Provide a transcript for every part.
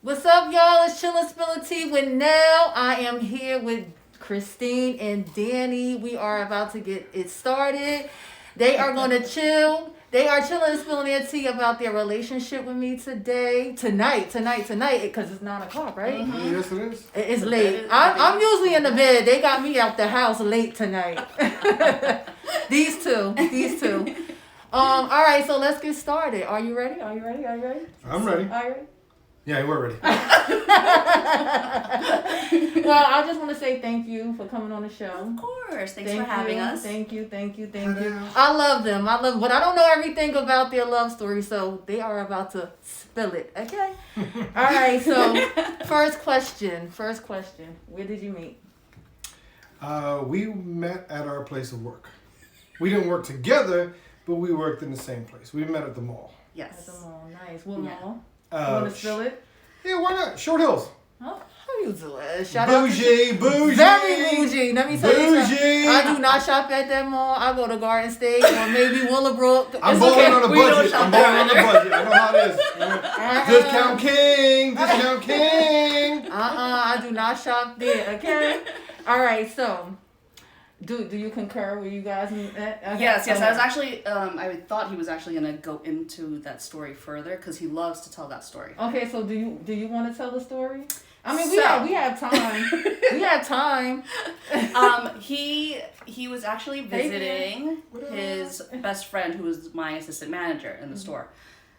What's up, y'all? It's Chillin' Spillin' Tea with Nell. I am here with Christine and Danny. We are about to get it started. They are going to chill. They are chilling and spilling their tea about their relationship with me tonight, because it's 9 o'clock, right? Mm-hmm. Yes, it is. It's late. I'm usually in the bed. They got me out the house late tonight. These two. All right, so let's get started. Are you ready? I'm ready. Are you ready? Yeah, we're ready. Well, I just want to say thank you for coming on the show. Of course. Thanks for having us. Thank you. I love them, but I don't know everything about their love story, so they are about to spill it, okay? All right, so first question. Where did you meet? We met at our place of work. We didn't work together, but we worked in the same place. We met at the mall. Yes. At the mall, nice. What mall? You Uh, want to spill it? Yeah, why not? Short Hills. How you doing? Shout out Bougie. Very bougie. Let me tell you something. Bougie. I do not shop at that mall. I go to Garden State or maybe Willowbrook. I'm It's balling okay. on a We don't budget. shop I'm balling on a there. budget. I know how it is. Discount King. I do not shop there, okay? All right, so do you concur with you guys? Yes. I was actually, I thought he was actually going to go into that story further because he loves to tell that story. Okay, so do you want to tell the story? I mean, So- we have time. We have time. He was actually visiting his best friend who was my assistant manager in the store.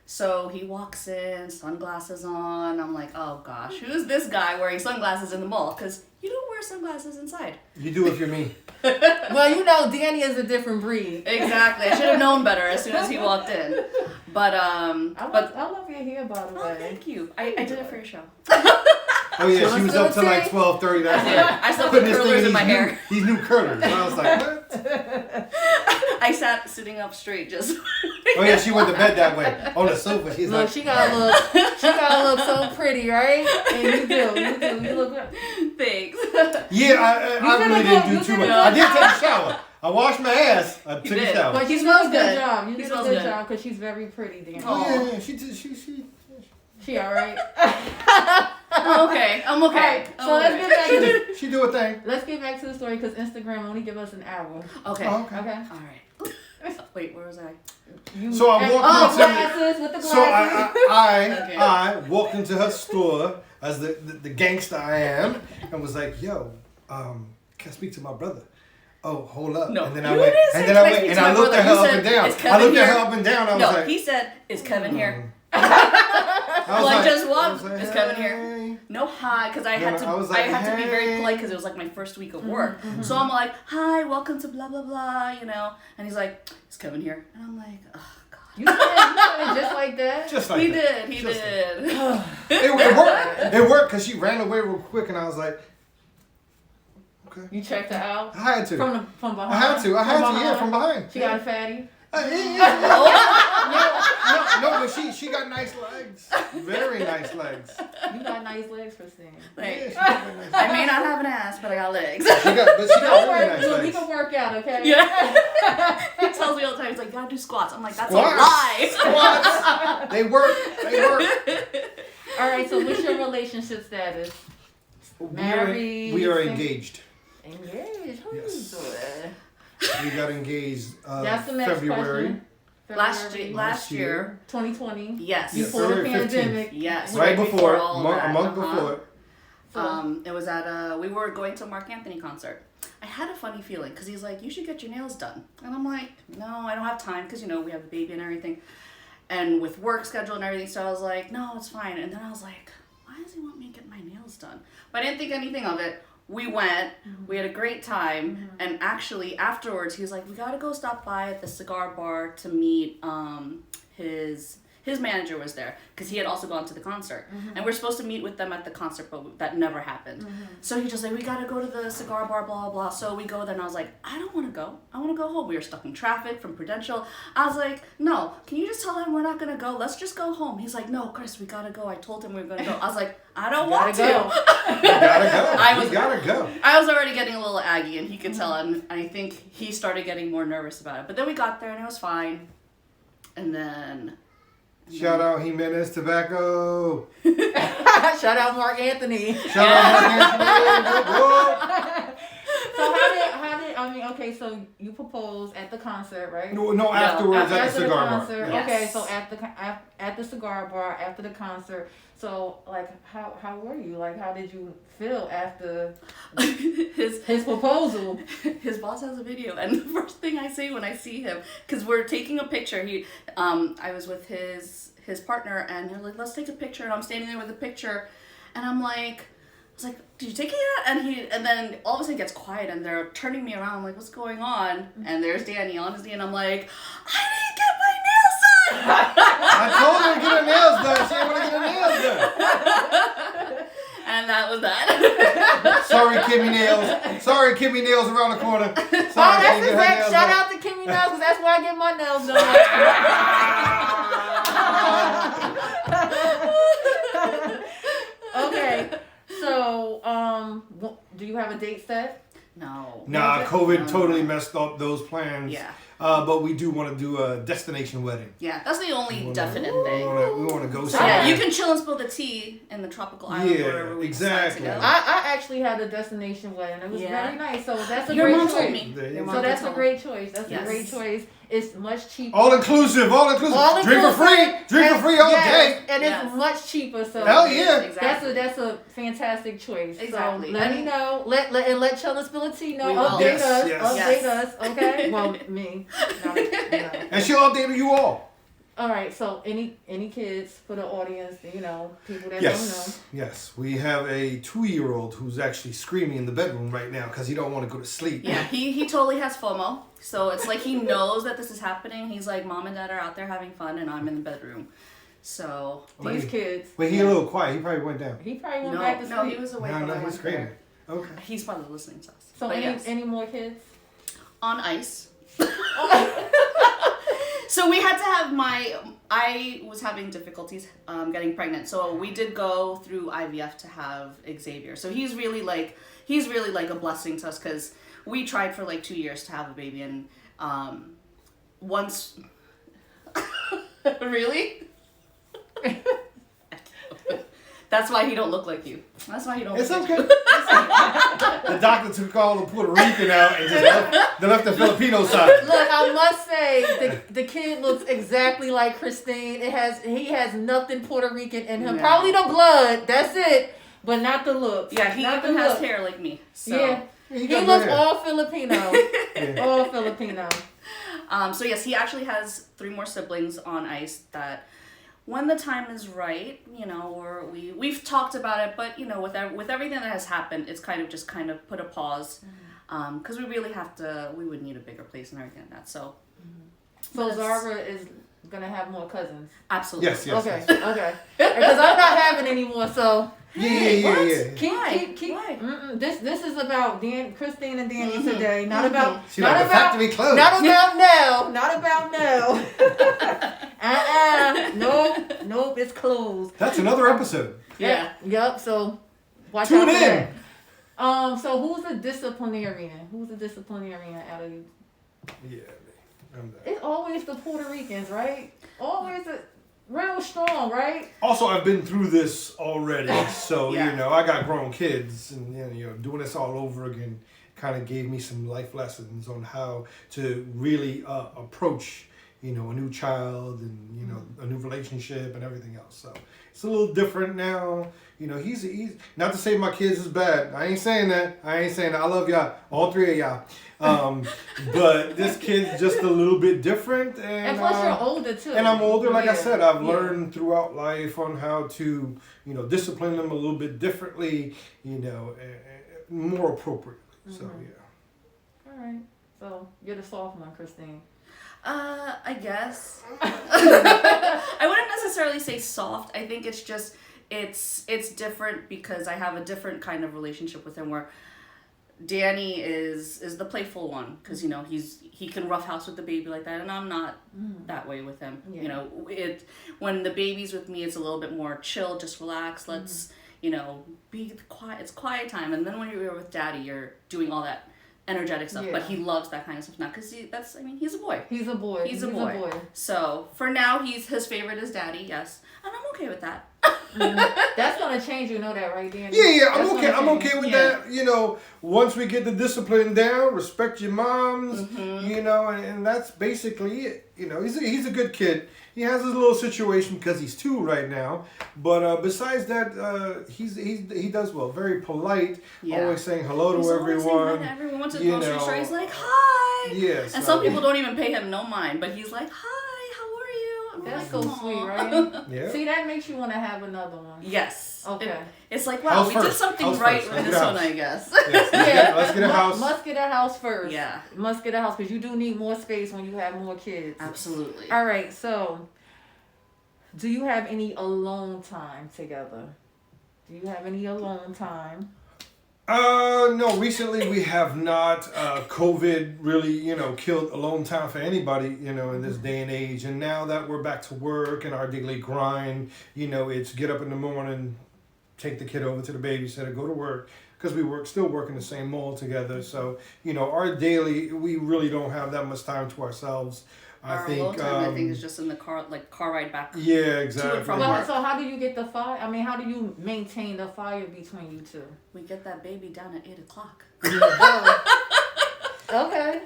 So he walks in, sunglasses on. I'm like, oh gosh, who's this guy wearing sunglasses in the mall? Because you don't wear sunglasses inside. You do if you're me. Well, you know, Danny is a different breed. Exactly. I should have known better as soon as he walked in. But I love your hair, by the way. oh, thank you. I did it for your show. Oh yeah, she was up till like 12:30 that night. Yeah, I still put curlers in my hair. These new curlers. And I was like, what? I sat sitting up straight just. Oh yeah, she went to bed that way on the sofa. She's Look, like, she gotta look so pretty, right? And you look good. Thanks. yeah, I really didn't do too much. I did take a shower. I washed my ass. I took a did. shower. But He you did a smells good good. job. You He did a smells good good. job because she's very pretty, Danny. Oh yeah, she. She all right. I'm okay. All right, so let's get back to She do a thing. let's get back to the story because Instagram only give us an hour. Okay. Oh, okay. Okay. All right. Wait, where was I? So I walked into. glasses with the glasses. So Okay. I walked into her store as the gangster I am and was like, yo, can I speak to my brother? Oh, hold up. No. And then You I went didn't say, and then I "Can I went speak and to I my looked at her brother?" You up and said, down. "Is I Kevin looked at her here?" up and down. I was No, like, he said, "Is Kevin here?" I was Like, just I what? was like, Is Kevin here? hey. No, hi, because I had to. I was I like, had to be very "Hey." polite because it was like my first week of work. So I'm like, "Hi, welcome to blah blah blah," you know. And he's like, "Is Kevin here?" And I'm like, "Oh God." You said it just like that. Just like He that. did. He Just did. It worked. It worked because she ran away real quick, and I was like, okay. You checked her out I had to. from behind. I had to. Yeah, from behind. She got a fatty. No, but she got nice legs. Very nice legs. You got nice legs, Christine. Like, Yeah, she got very nice I may not have an ass, but I got legs. She got Don't really worry, nice we legs. can work out, okay? Yeah. He tells me all the time. He's like, "Gotta do squats." I'm like, "That's Squats? a lie." Squats. They work. All right. So, what's your relationship status? Married, We are single? engaged. Engaged. Who Yes. you doing? We got engaged That's the next February. question. Last Last year. year. 2020. Yes. Yes. Before the February 15th. pandemic. Yes. Right before, all a of that. month Uh-huh. before. It was at we were going to a Mark Anthony concert. I had a funny feeling because he's like, "You should get your nails done," and I'm like, "No, I don't have time because we have a baby and everything, and with work schedule and everything." So I was like, "No, it's fine." And then I was like, "Why does he want me to get my nails done?" But I didn't think anything of it. We went, we had a great time, and actually afterwards he was like, "We gotta go stop by at the cigar bar to meet his manager was there because he had also gone to the concert, and we're supposed to meet with them at the concert, but that never happened. So he just like, "We gotta go to the cigar bar, blah blah blah." So we go there, and I was like, "I don't want to go. I want to go home." We were stuck in traffic from Prudential. I was like, "No, can you just tell him we're not gonna go? Let's just go home." He's like, "No, Chris, we gotta go. I told him we were gonna go." I was like, "I don't want to." Gotta You gotta go. I You gotta go. I was already getting a little aggy, and he could tell, and I think he started getting more nervous about it. But then we got there, and it was fine. And then Shout out Jimenez Tobacco. Shout Shout out Mark Anthony. Shout out to So I mean, okay, so you proposed at the concert, right? No, afterwards at the After cigar bar. concert. Yes. Okay, so at the cigar bar after the concert. So like, how were you? Like, how did you feel after his proposal? His boss has a video, and the first thing I say when I see him, because we're taking a picture. I was with his partner, and they're like, "Let's take a picture." And I'm standing there with a picture, and I was like, "Did you take it yet?" And then all of a sudden it gets quiet, and they're turning me around. I'm like, "What's going on?" And there's Danny on his knee, and I'm like, "I didn't get my nails done." I told her to get her nails done. She didn't want to get her nails done. And that was that. Sorry, Kimmy Nails. Sorry, Kimmy Nails around the corner. Sorry, Oh, that's can't get her exact. nails Shout done. out to Kimmy Nails, because that's where I get my nails done. Okay, so do you have a date set? No. Nah, COVID totally messed up those plans. Yeah. But we do want to do a destination wedding. Yeah, that's the only definite thing. We want to go So somewhere. yeah, you can chill and spill the tea in the tropical island wherever we exactly. decide to go. I actually had a destination wedding. It was Yeah. very nice. So that's a Your great mom choice. told me. There you Your go. mom So that's a told me. great choice. That's Yes. a great choice. It's much cheaper. All inclusive, all inclusive. All Drink for inclusive. free, drink for free all Yes, day. and Yes. it's much cheaper. So Hell yeah. Exactly. that's a fantastic choice. Exactly. So let me know. Let Chilla Spill the Tea know. We will. Update Yes, us. yes. Update Yes. us. Okay. Well, me. No. And she'll update you all. All right. So any kids for the audience? You know, people that Yes, yes. We have a 2-year-old who's actually screaming in the bedroom right now because he don't want to go to sleep. Yeah, he totally has FOMO. So it's like he knows that this is happening. He's like, Mom and Dad are out there having fun, and I'm in the bedroom. So don't know. These Wait. kids. But he a little quiet. He probably went down. He probably went back to sleep. no, he was awake. No, when I he's went screaming. there. Okay. He's probably listening to us. So But any more kids? on ice. So we had to have I was having difficulties getting pregnant. So we did go through IVF to have Xavier. So he's really like a blessing to us because we tried for like 2 years to have a baby, and once really. That's why he don't look like you. That's why he don't. It's look okay. Like The doctor took all the Puerto Rican out and just left the Filipino side. Look, I must say the kid looks exactly like Christine. He has nothing Puerto Rican in him. No. Probably the blood. That's it, but not the looks. Yeah, he not even the has look. hair like me. So. Yeah, He he got looks good hair. all Filipino. Yeah. All Filipino. So yes, he actually has 3 more siblings on ice that when the time is right, you know, or we've talked about it, but you know, with everything that has happened, it's kind of put a pause, because we would need a bigger place and everything like that. So So Zara is gonna have more cousins. absolutely. Yes, yes. Okay, yes. okay. Because I'm not having any more. So Yeah. keep. Why? This is about Christine and Danny today. Not about. She like the factory closed. Not about now. Not about now. Nope. It's closed. That's another episode. Yeah. Yep. So watch Tune out for in. that. So who's the disciplinarian? Who's the disciplinarian out of you? Yeah. I'm done. It's always the Puerto Ricans, right? Always real strong, right? Also, I've been through this already, so Yeah. you know I got grown kids, and you know doing this all over again kind of gave me some life lessons on how to really approach a new child and a new relationship and everything else. So it's a little different now. He's not to say my kids is bad. I ain't saying that. I love y'all, all 3 of y'all. But this kid's just a little bit different, And plus you're older too. and I'm older, like I Yeah. said, I've Yeah. learned throughout life on how to, discipline them a little bit differently, more appropriately. So, yeah. All right. So you're the soft one, Christine. I guess. I wouldn't necessarily say soft. I think it's just it's different because I have a different kind of relationship with him where Danny is the playful one because he can roughhouse with the baby like that, and I'm not that way with him. Yeah. When the baby's with me, it's a little bit more chill, just relax. Let's be quiet. It's quiet time, and then when you're with Daddy, you're doing all that energetic stuff. Yeah. But he loves that kind of stuff now because he's a boy. He's a boy. He's a boy. So for now, his favorite is Daddy. Yes, and I'm okay with that. That's gonna change. You know that, right, Danny? Yeah, I'm That's okay. gonna I'm change. okay with Yeah. that. You know, once we get the discipline down, respect your moms. You know, and that's basically it. You know, he's a good kid. He has his little situation because he's 2 right now. But besides that, he does well. Very polite. Yeah. Always saying hello to He's always saying hi everyone. to everyone. Went to the you grocery know. store. He's like, hi. Yes. And some people don't even pay him no mind, but he's like, hi, how are you? I'm That's like, so "Aw." sweet, right? Yeah. See, that makes you want to have another one. Yes. Okay. It's like, wow, House we did first. something House right first. with Let's this get a one, house. I guess. Yes, let's get a house. Must get a house first. Yeah. Must get a house because you do need more space when you have more kids. Absolutely. All right. So, do you have any alone time together? Do you have any alone time? No, recently we have not. COVID really, killed alone time for anybody, in this day and age. And now that we're back to work and our daily grind, it's get up in the morning, take the kid over to the babysitter, go to work. Because still work in the same mall together. So, our daily, we really don't have that much time to ourselves. Our alone time, I think, is just in the car, like car ride back. Yeah, exactly. from Well, work. so how do you get the fire? I mean, how do you maintain the fire between you two? We get that baby down at 8:00. Okay.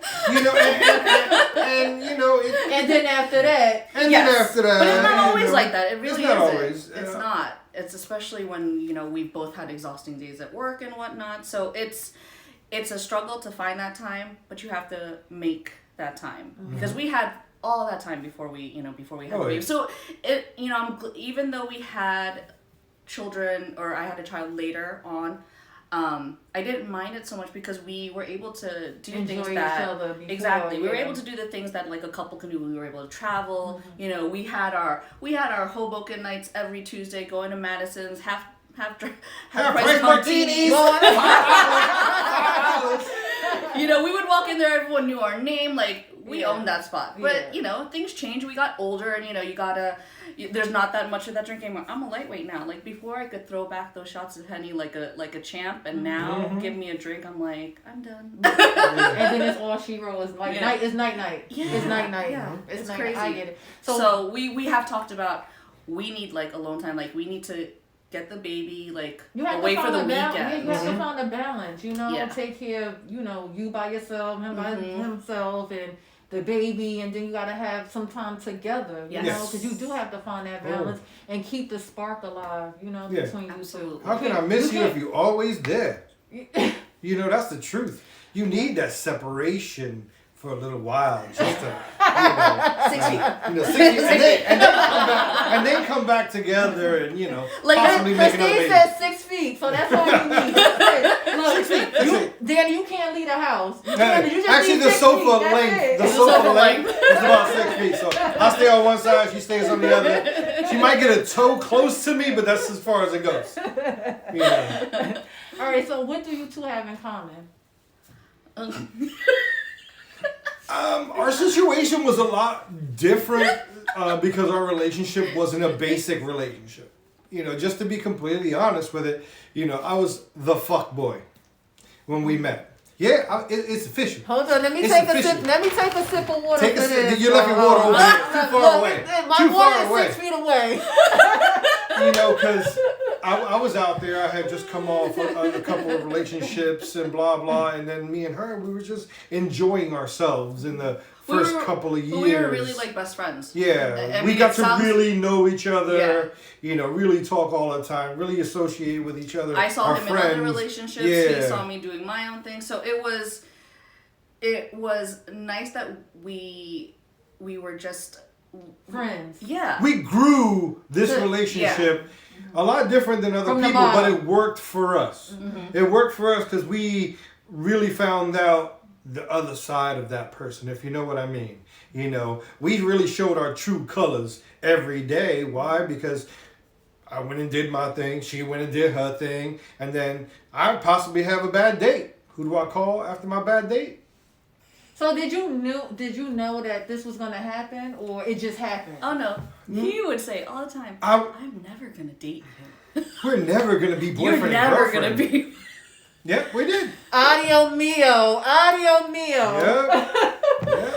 And And then after that, and Yes. then after that, But it's not always like that. It really it's not isn't. always. It's not. It's especially when, we've both had exhausting days at work and whatnot. So it's a struggle to find that time, but you have to make that time. Because we had all that time before we had Oh, the baby. yeah. So even though we had children, or I had a child later on, I didn't mind it so much because we were able to do enjoy things each that other before. exactly. We were yeah. able to do the things that like a couple can do. We were able to travel. We had our Hoboken nights every Tuesday, going to Madison's, half price martinis. We would walk in there, everyone knew our name, like we Yeah. owned that spot. But Yeah. things change. We got older, and there's not that much of that drinking anymore. I'm a lightweight now. Like before, I could throw back those shots of Henny like a champ, and now give me a drink, I'm like, I'm done. And then it's all she wrote. It's like Yeah. night. It's night. Yeah. It's night. Yeah. It's night. crazy. I get it. So we have talked about we need like alone time. Like we need to get the baby like you have away to for find the a balance. Yeah, weekend. you have to find a balance. Yeah. Take care of you by yourself, him by himself, and the baby, and then you got to have some time together. You Yes. know, because you do have to find that balance and keep the spark alive. Yeah. Between you Absolutely. two. How can I miss you if you always there? That's the truth. You need that separation for a little while, just to, 6 feet. 6 years, and then come back together, and Like, possibly make another Christine baby. said 6 feet, so that's all you need. Look, 6 feet. That's it. Danny, you can't leave the house. You just Actually, need the 6 sofa feet. That's length, it. the sofa length is about 6 feet. So I stay on one side, she stays on the other. She might get a toe close to me, but that's as far as it goes. All right, so what do you two have in common? Our situation was a lot different because our relationship wasn't a basic relationship. Just to be completely honest with it, I was the fuck boy when we met. Yeah, it's official. Hold on, let me It's take a official. sip. Let me take a sip of water. Take a for sip. this. You left your water over here. Too far Look, away. My Too water far is away. 6 feet away. Because I was out there. I had just come off a couple of relationships and blah blah, and then me and her, we were just enjoying ourselves in the first couple of years. We were really like best friends. Yeah, I we mean, got it to sounds- really know each other. Really talk all the time. Really associate with each other. I saw our him friends. in other relationships. Yeah. He saw me doing my own thing. So it was nice that we were just Friends. yeah. We grew this Yeah. relationship a lot different than other From the people, but bottom. it worked for us. It worked for us because we really found out the other side of that person, if you know what I mean. We really showed our true colors every day. Why? Because I went and did my thing, she went and did her thing, and then I possibly have a bad date. Who do I call after my bad date? So did you know that this was gonna happen, or it just happened? Oh no. He would say all the time, I- I'm never gonna date him. We're never gonna be boyfriend You're and never girlfriend. gonna be Yep, we did. Audio mio. Yep.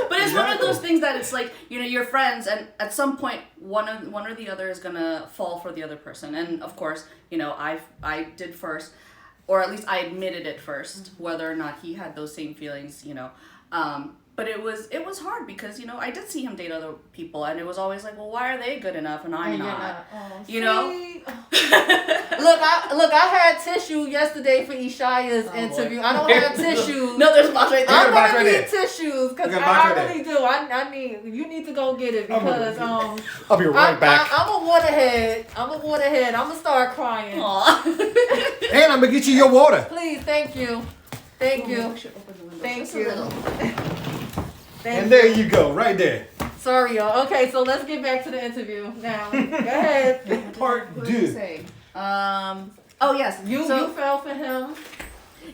But it's one of those things that it's like, you know, you're friends, and at some point one or the other is gonna fall for the other person. And of course, you know, I did first, or at least I admitted it first, whether or not he had those same feelings, you know. But it was hard because, you know, I did see him date other people, and it was always like, well, why are they good enough and I'm And you're not? Oh, You know? see? Look, I had tissue yesterday for Ishaya's interview. boy. I don't have tissues. No, there's a box right there. I'm box gonna right need there. tissues because We got a box I right really do. I need. You need to go get it because I'll be right back. I'm a waterhead. I'm gonna start crying. Aw. And I'm gonna get you your water. Please, thank you, thank you, We should open the window Thank just you. a little. thank And there you go, right there. Sorry, y'all. Okay, so let's get back to the interview now. Go ahead. Part What did you two. say? Oh yes. You fell for him.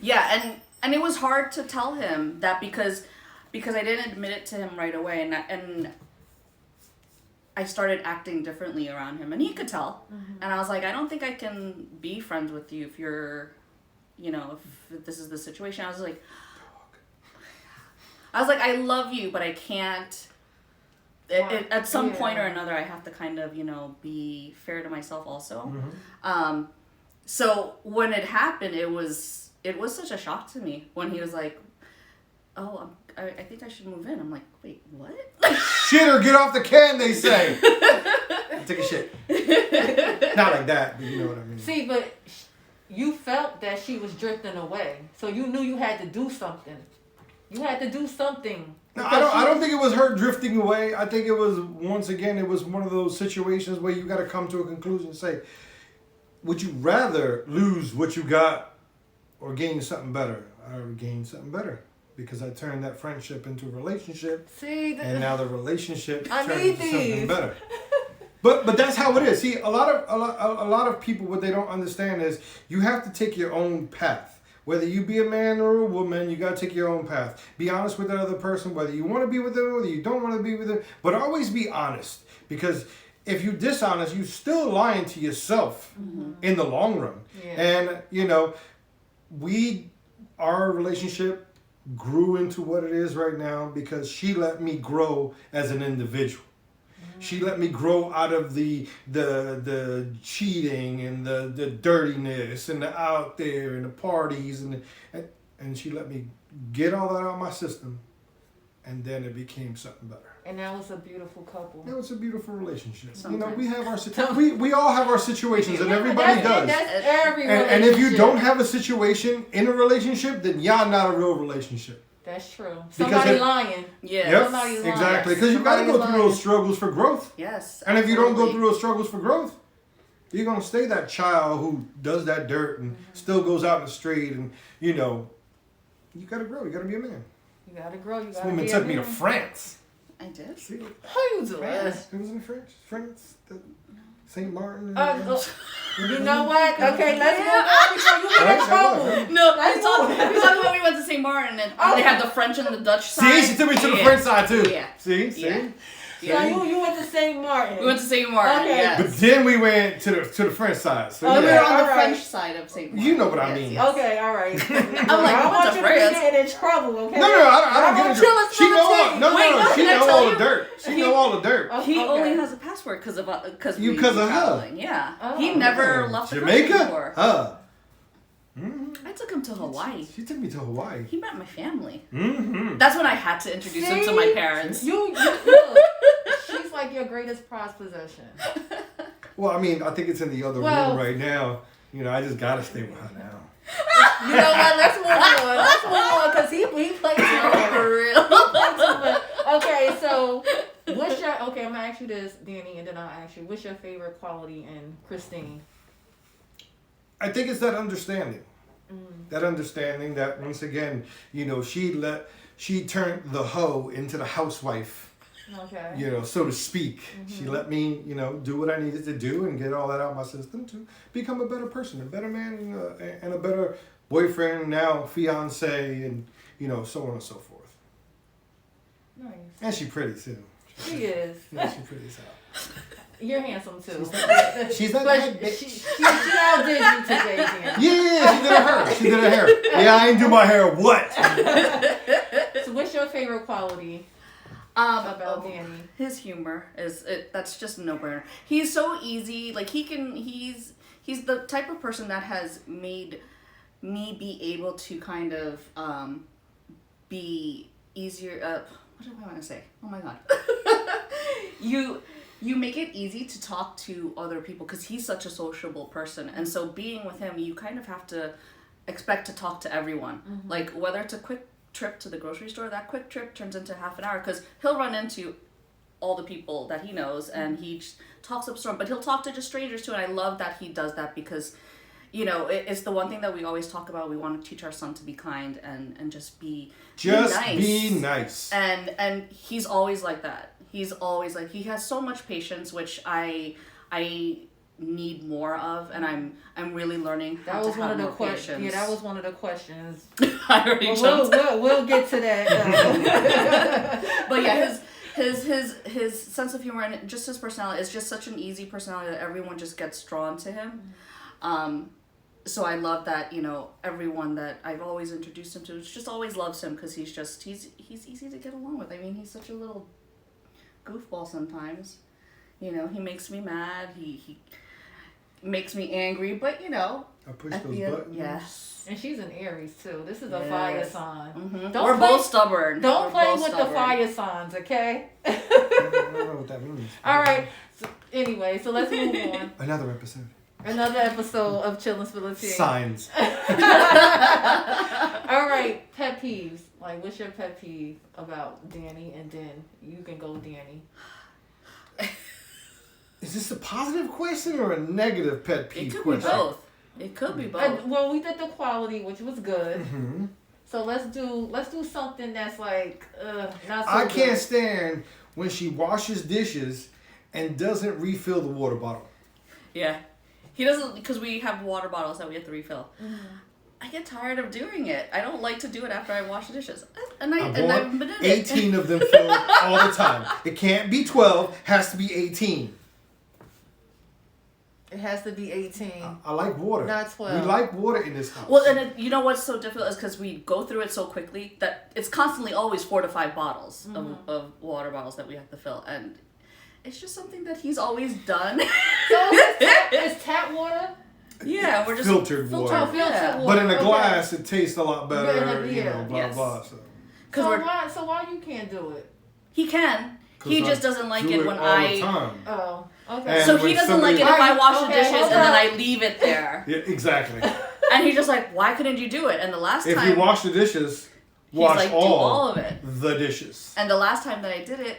Yeah, and it was hard to tell him that because I didn't admit it to him right away, and I started acting differently around him, and he could tell. And I was like, I don't think I can be friends with you if you're, you know, if this is the situation. I was like, I love you, but I can't. At some point or another, I have to kind of, you know, be fair to myself also. So when it happened, it was such a shock to me when he was like, "Oh, I think I should move in." I'm like, "Wait, what?" Shit or get off the can, they say. Take a shit. Not like that, but you know what I mean. See, but you felt that she was drifting away, so you knew you had to do something. You had to do something. No, I don't think it was her drifting away. I think it was, once again, it was one of those situations where you got to come to a conclusion and say, would you rather lose what you got or gain something better? I would gain something better because I turned that friendship into a relationship, See, and now the relationship I turned need into something these. better. But that's how it is. See, a lot of people, what they don't understand is you have to take your own path. Whether you be a man or a woman, you gotta take your own path. Be honest with the other person, whether you want to be with them, whether you don't want to be with them. But always be honest, because if you're dishonest, you're still lying to yourself in the long run. Yeah. And you know, our relationship grew into what it is right now because she let me grow as an individual. She let me grow out of the cheating and the dirtiness and the out there and the parties and she let me get all that out of my system, and then it became something better. And that was a beautiful couple. It was a beautiful relationship. Sometimes. You know, we have our we all have our situations, and everybody does. That's every And if you relationship. don't have a situation in a relationship, then y'all not a real relationship. That's true. Because Somebody it- lying. Yeah. Yep, Somebody's lying. exactly. Because you got to Somebody's go through lying. those struggles for growth. Yes. And if you don't go absolutely. through those struggles for growth, you're going to stay that child who does that dirt and still goes out in the street. And, you know, you got to grow. You got to be a man. You gotta grow. You This gotta woman be took a me to man. France. I did. See? How you doing? France. It was in France. St. Martin. You know what? Okay, let's move on before you get in Right, trouble. right. No, That's it's talking about we went to St. Martin and Oh. they had the French and the Dutch side. See, she took me to the Yeah. French side too. Yeah. See? Yeah. So you went to St. Martin. We went to St. Martin. Okay. Yes. But then we went to the French side. So We Okay. were yeah. on the Alright. French side of St. Martin. You know what I Yes, mean. yes. Okay, all right. I'm like, I we went want to you France. to be getting in trouble, okay? No, I don't get I'm into chilling She know all, tea. no, Wait, no, no, she can I know tell all you? the dirt. She know all the dirt. Oh, He okay. only has a passport because You- we 'cause were of her. traveling. Yeah. Oh. He never left the country Jamaica? before. Huh. I took him to Hawaii. She took me to Hawaii. He met my family. Mm-hmm. That's when I had to introduce him to my parents. You look, she's like your greatest prized possession. Well, I mean, I think it's in the other Well- room right now. You know, I just gotta stay with her now. You know what? Let's move on. Let's move on because he plays too much. For real. Okay, so I'm gonna ask you this, Danny, and then I'll ask you, what's your favorite quality in Christine? I think it's that understanding. That understanding that, once again, you know, she turned the hoe into the housewife, Okay. you know, so to speak. She let me, you know, do what I needed to do and get all that out of my system to become a better person, a better man, and a better boyfriend, now fiance, and, you know, so on and so forth. Nice. And she pretty too. She is. Yeah, she pretty as hell. You're handsome too. She's not But that bitch. she outdid you today, Danny. Yeah, she did her hair. She did her hair. Yeah, I ain't do my hair. What? So what's your favorite quality? about Danny? His humor that's just a no-brainer. He's so easy. Like he's the type of person that has made me be able to kind of be easier. What do I want to say? Oh my god. You make it easy to talk to other people because he's such a sociable person, and so being with him, you kind of have to expect to talk to everyone. Mm-hmm. Like whether it's a quick trip to the grocery store, that quick trip turns into half an hour because he'll run into all the people that he knows and he just talks up a storm, but he'll talk to just strangers too. And I love that he does that because, you know, it's the one thing that we always talk about. We want to teach our son to be kind and just be nice. And he's always like that. He's always like, he has so much patience, which I need more of, and I'm really learning how to have more patience. Yeah, that was one of the questions. I already we'll get to that. But yeah, his sense of humor and just his personality is just such an easy personality that everyone just gets drawn to him. So I love that, you know, everyone that I've always introduced him to just always loves him because he's easy to get along with. I mean, he's such a little goofball sometimes. You know, he makes me mad. He makes me angry, but you know, I push those buttons. Yes. And she's an Aries too. This is a fire sign. Mm-hmm. We're both stubborn. Don't play with the fire signs, okay? I don't know what that means. All right. So, anyway, so let's move on. Another episode of Chill and Spill the Tea. Signs. All right, pet peeves. Like, what's your pet peeve about Danny? And then you can go, Danny. Is this a positive question or a negative pet peeve question? question? Be both. It could be both. Well, we did the quality, which was good. Mm-hmm. So let's do something that's like not so I good. can't stand when she washes dishes and doesn't refill the water bottle. Yeah. He doesn't, because we have water bottles that we have to refill. Mm-hmm. I get tired of doing it. I don't like to do it after I wash the dishes. And I've been in 18 of them filled all the time. It can't be 12, has to be 18. It has to be 18. I like water. Not 12. We like water in this house. Well, and you know what's so difficult is because we go through it so quickly that it's constantly always 4 to 5 bottles of water bottles that we have to fill. And it's just something that he's always done. So is tap water? Yeah, we're just filtered water. Filtered water. But in a glass, it tastes a lot better. You know, blah yes. blah. So why you can't do it? He can. He just doesn't like it when all the time. Oh, okay. And so he doesn't like it if I wash the dishes and then I leave it there. Yeah, exactly. And he's just like, why couldn't you do it? And the last time, if you wash the dishes, wash like, all of it. The dishes. And the last time that I did it,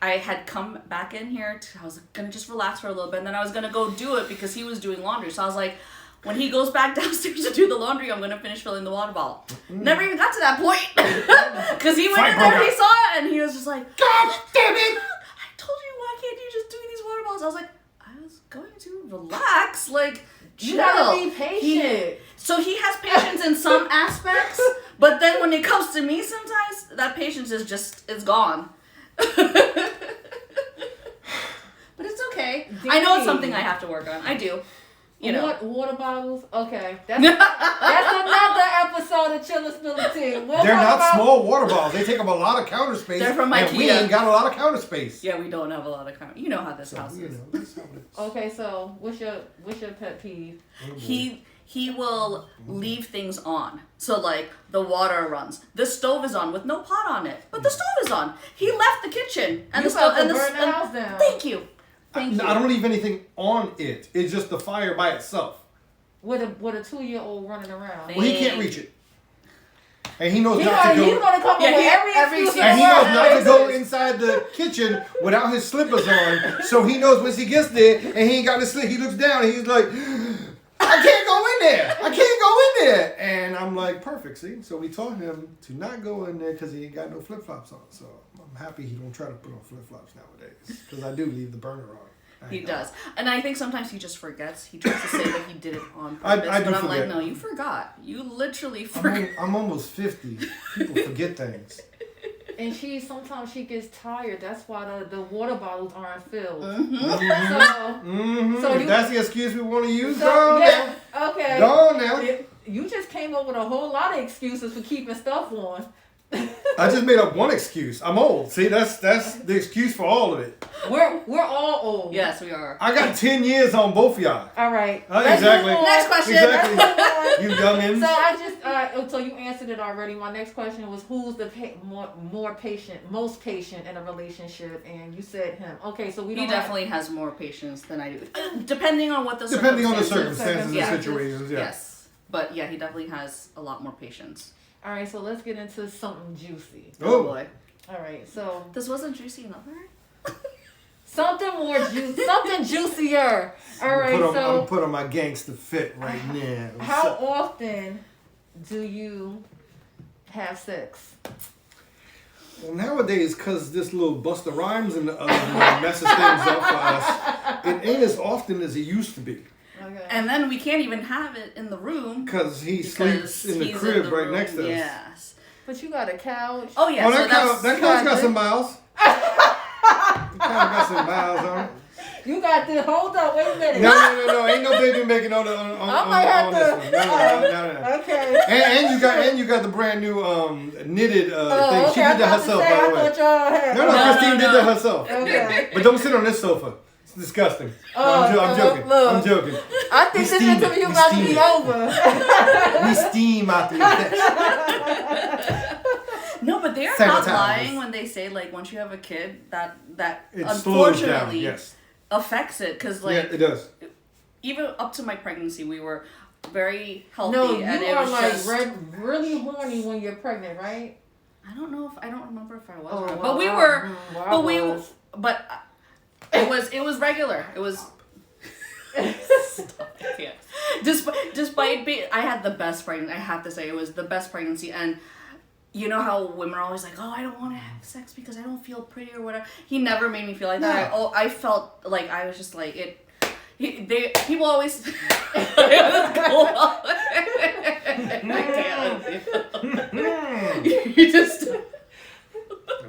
I had come back in here. I was gonna just relax for a little bit, and then I was gonna go do it because he was doing laundry. So I was like, when he goes back downstairs to do the laundry, I'm gonna finish filling the water bottle. Never even got to that point because he went in there, he saw it, and he was just like, God damn it! I told you, why can't you just do these water bottles? I was like, I was going to relax, like chill. You gotta be patient. So he has patience in some aspects, but then when it comes to me, sometimes that patience is gone. But it's okay. I know it's something I have to work on. I do. You know. Water bottles? Okay. That's another episode of Chill and Spill the Tea. They're not small water bottles. They take up a lot of counter space. They're from and IKEA. we ain't got a lot of counter space. Yeah, we don't have a lot of counter. You know how this house is. That's how it is. Okay, so what's your pet peeve? He will leave things on. So like the water runs. The stove is on with no pot on it. But the stove is on. He left the kitchen and the stove and burn the house down. Thank you. Thank you. I don't leave anything on it. It's just the fire by itself. With a 2-year-old running around. Well, he can't reach it. And he knows not to go. He's gonna come up with every excuse. And he knows not to go inside the kitchen without his slippers on. So he knows once he gets there and he ain't got his slip, he looks down and he's like, I can't go in there. I can't go in there. And I'm like, perfect, see? So we taught him to not go in there because he ain't got no flip-flops on. So I'm happy he don't try to put on flip-flops nowadays because I do leave the burner on. He does. And I think sometimes he just forgets. He tries to say that he did it on purpose. I do but I'm forget. like, no, you forgot. You literally forgot. I'm almost 50. People forget things. And sometimes she gets tired. That's why the water bottles aren't filled. Mm-hmm. So if that's the excuse we want to use, yeah, okay. Go on now. You just came up with a whole lot of excuses for keeping stuff on. I just made up one excuse. I'm old. See, that's the excuse for all of it. We're all old. Yes, we are. I got 10 years on both of y'all. All right. Let's Exactly. move on. Next question. Exactly. You So youngins. I just so you answered it already. My next question was who's the more patient, most patient in a relationship, and you said him. Okay, so we He don't definitely has more patience than I do, depending on what the Depending on the circumstances. circumstances Yeah. and situations, yeah. Yes, but yeah, he definitely has a lot more patience. All right, so let's get into something juicy. Oh Oh. boy, All right, so this wasn't juicy enough. Alright. something more juicy, something juicier. All right, I'm so put on my gangster fit right now. how often do you have sex? Well, nowadays, because this little Busta Rhymes and the other one messes things up for us, it ain't as often as it used to be. Okay. And then we can't even have it in the room Because he because sleeps in the he's crib the right room. next to us. Yes. But you got a couch. Oh yeah. Oh, so that that's couch got some miles. It kind of got some miles on it. You got this. Hold up, wait a minute. No. Ain't no baby making on might have on this to- one. No. Okay. And you got the brand new knitted thing. She did that herself, by the I way. thought y'all had. No, Christine did that herself. Okay. But don't sit on this sofa. It's disgusting. No, I'm joking. look. I'm joking. I think this steam it. interview We about to steam be it. over. We steam out the infection. No, but they're Sanitize. not lying when they say like once you have a kid that It slows down. unfortunately Yes. affects it because like Yeah, it does. even up to my pregnancy we were very healthy No, you and it are was like just really horny when you're pregnant, right? I don't remember if I was or Oh, not. well, But we I- were well, I but we was. but it was regular. It was Stop it, yeah. Despite being, I had the best pregnancy. I have to say, it was the best pregnancy. And you know how women are always like, "Oh, I don't want to have sex because I don't feel pretty or whatever." He never made me feel like that. I felt like I was just like it. People always. I can't. You just.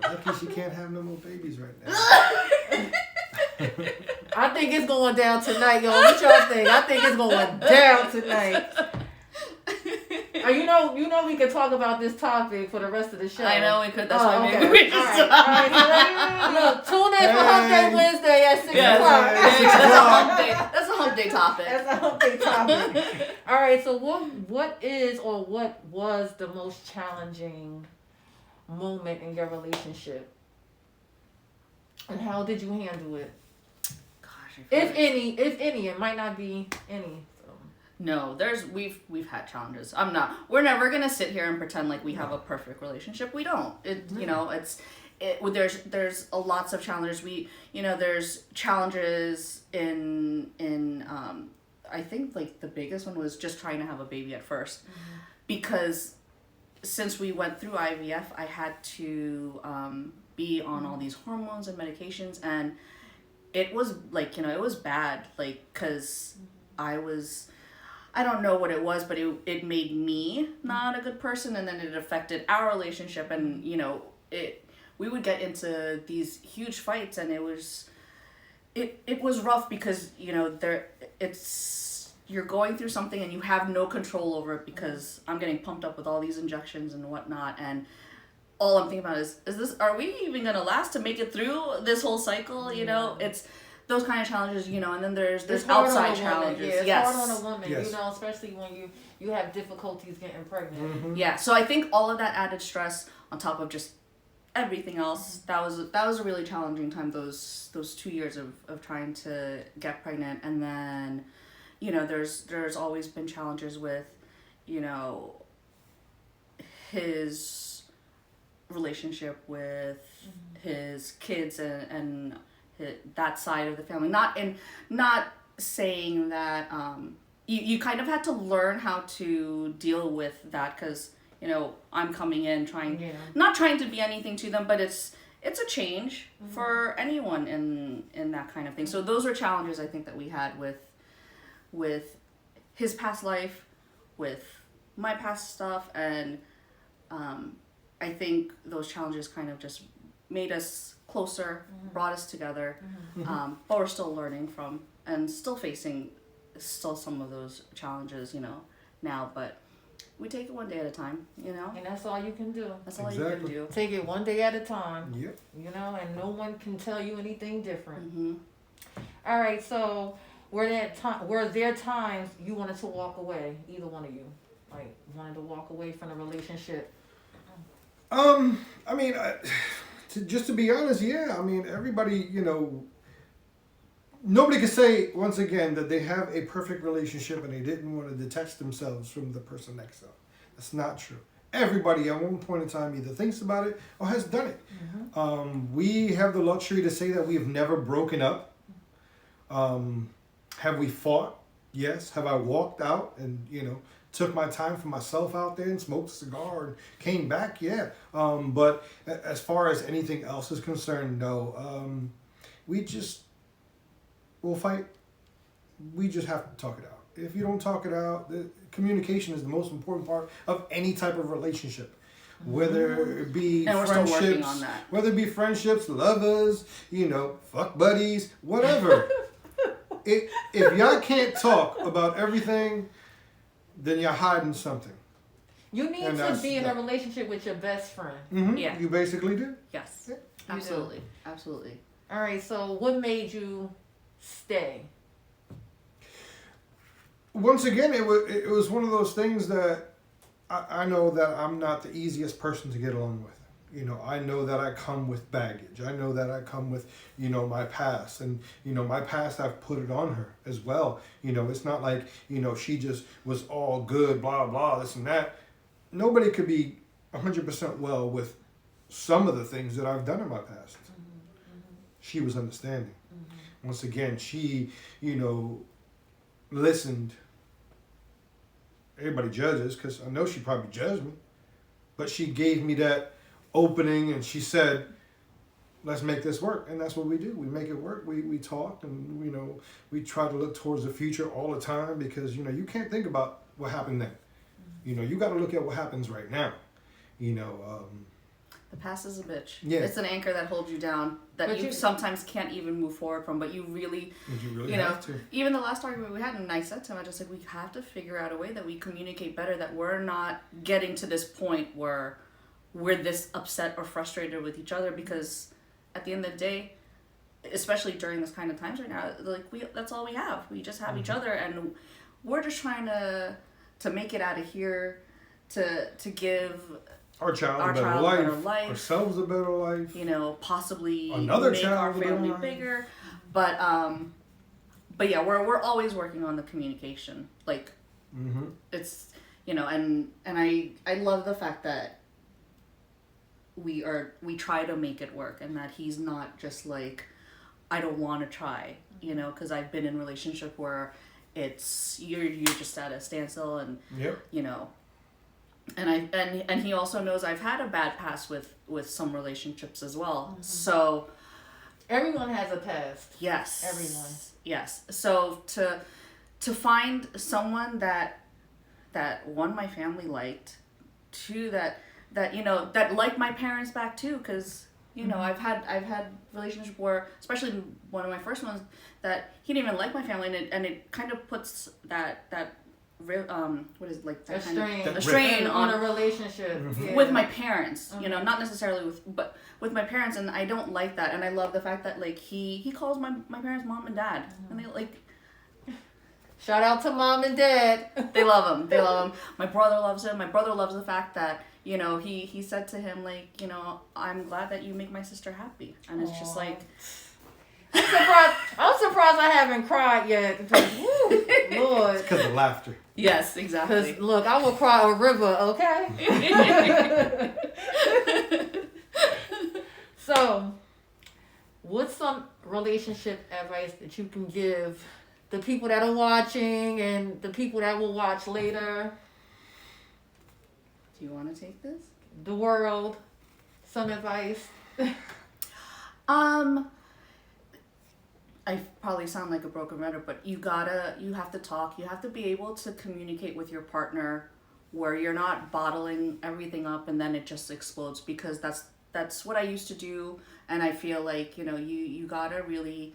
Lucky she can't have no more babies right now. I think it's going down tonight, y'all. What y'all think? I think it's going down tonight. You know, we could talk about this topic for the rest of the show. I know we could. That's why okay. maybe we just. All right. Look, tune in for Hump Day Wednesday at 6 Yeah, o'clock. that's a hump day topic. That's a Hump Day topic. All right. So what is or what was the most challenging moment in your relationship, and how did you handle it? Gosh, I feel If like- any, it might not be any. So. No, we've had challenges. We're never gonna sit here and pretend like we have a perfect relationship. We don't. There's lots of challenges. There's challenges in I think like the biggest one was just trying to have a baby at first, because since we went through IVF, I had to be on all these hormones and medications, and it was like, it was bad, like, because I don't know what it was, but it made me not a good person, and then it affected our relationship, and, we would get into these huge fights, and it was rough because, you're going through something and you have no control over it because I'm getting pumped up with all these injections and whatnot, and all I'm thinking about is are we even gonna last to make it through this whole cycle? It's those kind of challenges, and then there's It's hard on a outside woman. challenges. Yeah, it's Yes. hard on a woman, Yes. especially when you have difficulties getting pregnant. Mm-hmm. Yeah, so I think all of that added stress on top of just everything else, that was a really challenging time, those 2 years of trying to get pregnant. And then, there's always been challenges with, his relationship with his kids and that side of the family. Not saying that you kind of had to learn how to deal with that, because I'm coming in not trying to be anything to them, but it's a change for anyone in that kind of thing. So those are challenges I think that we had with his past life, with my past stuff, and I think those challenges kind of just made us closer, brought us together, but we're still learning from and still facing some of those challenges, now, but we take it one day at a time, you know? And that's all you can do. That's all you can Exactly. do. Take it one day at a time, Yep. you know, and no one can tell you anything different. Hmm. All right, so were there times you wanted to walk away? Either one of you, like wanted to walk away from the relationship? I mean, just to be honest, yeah. I mean, everybody, you know, nobody can say once again that they have a perfect relationship and they didn't want to detach themselves from the person next to them. That's not true. Everybody at one point in time either thinks about it or has done it. We have the luxury to say that we have never broken up. Have we fought? Yes. Have I walked out and, you know, took my time for myself out there and smoked a cigar and came back? Yeah. But as far as anything else is concerned, no. We'll fight. We just have to talk it out. If you don't talk it out, the communication is the most important part of any type of relationship. Whether it be And we're still working friendships, on that. whether it be friendships, lovers, you know, fuck buddies, whatever. If y'all can't talk about everything, then you're hiding something. You need And to that's be in a that. relationship with your best friend. Yeah. You basically do. Yes. do. Absolutely. Absolutely. All right, so what made you stay? Once again, it was one of those things that I know that I'm not the easiest person to get along with. You know, I know that I come with baggage. I know that I come with, you know, my past. And, you know, my past, I've put it on her as well. You know, it's not like, you know, she just was all good, blah, blah, this and that. Nobody could be 100% well with some of the things that I've done in my past. She was understanding. Once again, she, you know, listened. Everybody judges, because I know she probably judged me. But she gave me that opening and she said, let's make this work. And that's what we do. We make it work. We talk and, you know, we try to look towards the future all the time because, you know, you can't think about what happened then. You know, you got to look at what happens right now. You know, The past is a bitch. Yeah. It's an anchor that holds you down that But you you- sometimes can't even move forward from, but you really, you really you know, have to. even the last argument we had, and I said to him, I just like, we have to figure out a way that we communicate better, that we're not getting to this point where we're this upset or frustrated with each other, because at the end of the day, especially during this kind of times right now, like that's all we have. We just have each other, and we're just trying to make it out of here, to give Our child our a better child a life, better life. ourselves a better life. you know, possibly Another make child our with a family mind. bigger. But yeah, we're always working on the communication. Like it's, you know, and I love the fact that we try to make it work, and that he's not just like, I don't want to try, you know, because I've been in a relationship where it's you're just at a standstill, and Yep. you know, and he also knows I've had a bad past with some relationships as well. So Everyone has a past. yes, Everyone. yes. So to find someone that one, my family liked, two, that you know, that liked my parents back too, because you know, I've had relationships where, especially one of my first ones, that he didn't even like my family, and it kind of puts that what is it, like that kind strain. of a strain on a on relationship. Yeah. with my parents, you know, not necessarily but with my parents, and I don't like that. And I love the fact that like he calls my parents mom and dad, and they like, Shout out to mom and dad. they love him. They love him. My brother loves him. My brother loves the fact that, you know, he said to him, like, you know, I'm glad that you make my sister happy. And it's just Aw. like, I'm surprised I haven't cried yet. Because, woo, Lord. Because of laughter. yes, Because, exactly. look, I will cry a river, okay? So, what's some relationship advice that you can give the people that are watching and the people that will watch later, Do you want to take this? the world? Some advice? I probably sound like a broken record, but you have to talk. You have to be able to communicate with your partner where you're not bottling everything up and then it just explodes, because that's what I used to do. And I feel like, you know, you gotta really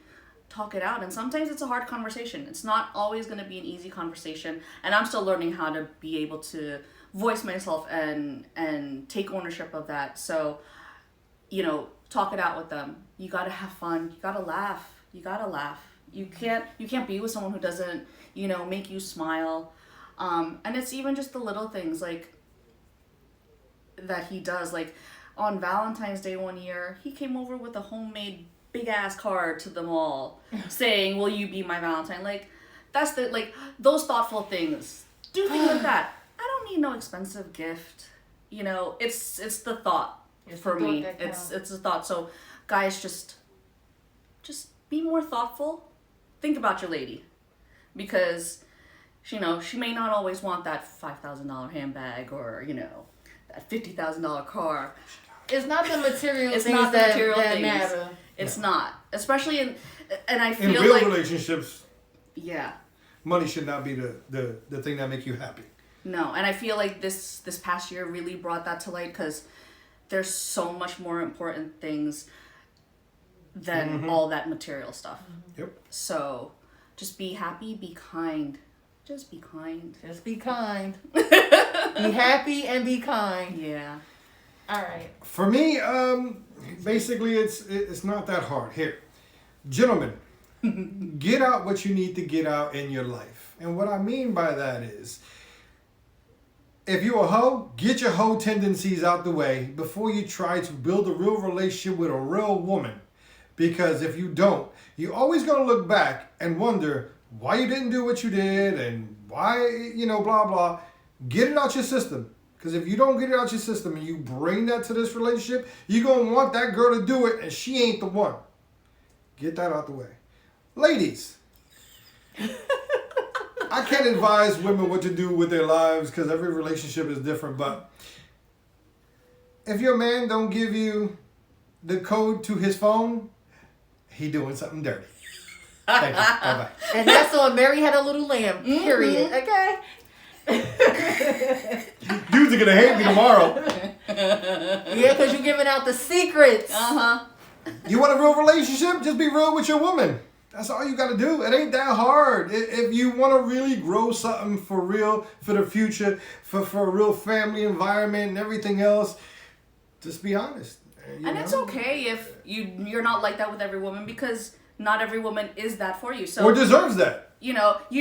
talk it out. And sometimes it's a hard conversation. It's not always going to be an easy conversation. And I'm still learning how to be able to voice myself and take ownership of that. So, talk it out with them. You got to have fun. You got to laugh. You can't be with someone who doesn't, make you smile. And it's even just the little things like that he does. Like on Valentine's Day one year, he came over with a homemade big ass card to the mall saying, "Will you be my Valentine?" Like that's those thoughtful things. Do things like that. I don't need no expensive gift. It's the thought for me. It's a thought. So guys, just be more thoughtful. Think about your lady, because she may not always want that $5,000 handbag or that $50,000 car. It's not the material It's things not the that, material that things. matter. It's not, especially and I feel In real like relationships, yeah. money should not be the thing that make you happy. No, and I feel like this past year really brought that to light, because there's so much more important things than all that material stuff. Yep. So just be happy, be kind. Just be kind. Just be kind. Be happy and be kind. Yeah. All right. For me, basically, it's not that hard. Here, gentlemen, get out what you need to get out in your life. And what I mean by that is, if you're a hoe, get your hoe tendencies out the way before you try to build a real relationship with a real woman. Because if you don't, you're always going to look back and wonder why you didn't do what you did and why, blah, blah. Get it out your system. Because if you don't get it out your system and you bring that to this relationship, you're going to want that girl to do it and she ain't the one. Get that out the way. Ladies, I can't advise women what to do with their lives because every relationship is different. But if your man don't give you the code to his phone, he doing something dirty. Thank you. Bye-bye. And that's on Mary Had a Little Lamb, period. Okay? Dudes are going to hate me tomorrow. Yeah, because you're giving out the secrets. You want a real relationship? Just be real with your woman. That's all you got to do. It ain't that hard. If you want to really grow something for real, for the future, for a real family environment and everything else, just be honest. And it's okay if you're not like that with every woman, because not every woman is that for you. So or deserves that. you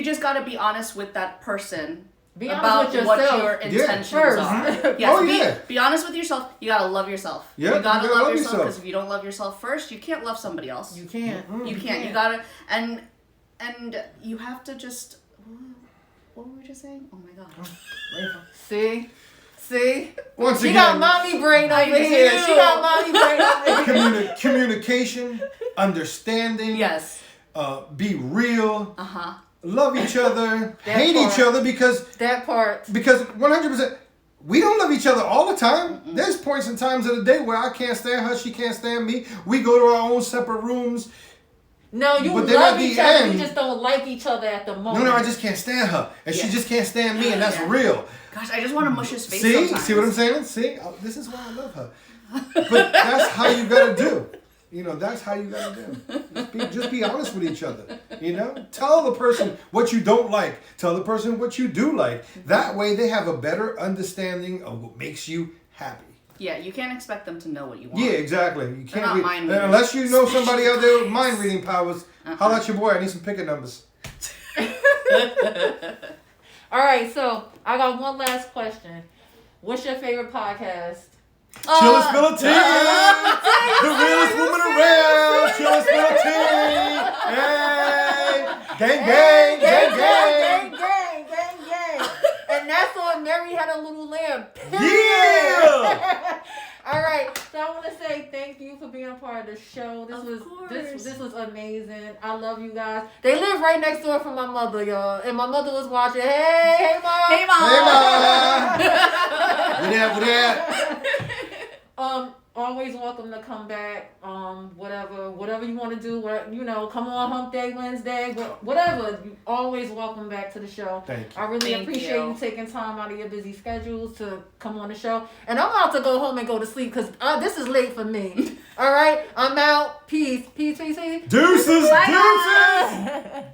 just got to be honest with that person. Be honest about with what yourself. your intentions first. are. Yes, Oh, be honest with yourself. You gotta love yourself. Yeah, you gotta love yourself, yourself. because if you don't love yourself first, you can't love somebody else. You can't. You can't. You gotta and you have to just. What were we just saying? Oh my god. See? Once She again, got mommy brain I over here. do. She got mommy brain over here. communication, understanding. Yes. Be real. Uh-huh. Love each other. That Hate part. each other because That part. 100%. We don't love each other all the time. There's points and times of the day where I can't stand her, she can't stand me. We go to our own separate rooms. No, you But then at love the each other. end- You just don't like each other at the moment. No, I just can't stand her. And she Yeah. just can't stand me, and that's Yeah. real. Gosh, I just want to mush his face. See? Sometimes. See what I'm saying? See? This is why I love her. But that's how you gotta do. That's how you gotta do. Just be honest with each other. Tell the person what you don't like. Tell the person what you do like. That way they have a better understanding of what makes you happy. Yeah, you can't expect them to know what you want. Yeah, exactly. You They're not can't mind readers. unless you know somebody out there with mind reading powers. Uh-uh. Holla at your boy. I need some picket numbers. All right, so I got one last question. What's your favorite podcast? Chill and spill a tea. The realest woman around. Chill and spill a tea. Hey. Gang, gang, gang, gang. gang. And that's on Mary Had a Little Lamb. Yeah. All right, so I want to say thank you for being a part of the show. Of This was amazing. I love you guys. They live right next door from my mother, y'all, and my mother was watching. Hey, mom. Hey, mom. Hey, mom. What up? always welcome to come back. Whatever you want to do. Come on Hump Day Wednesday, whatever. You always welcome back to the show. Thank you. I really Thank appreciate you. you taking time out of your busy schedules to come on the show. And I'm about to go home and go to sleep because this is late for me. All right, I'm out. Peace. Deuces. Bye.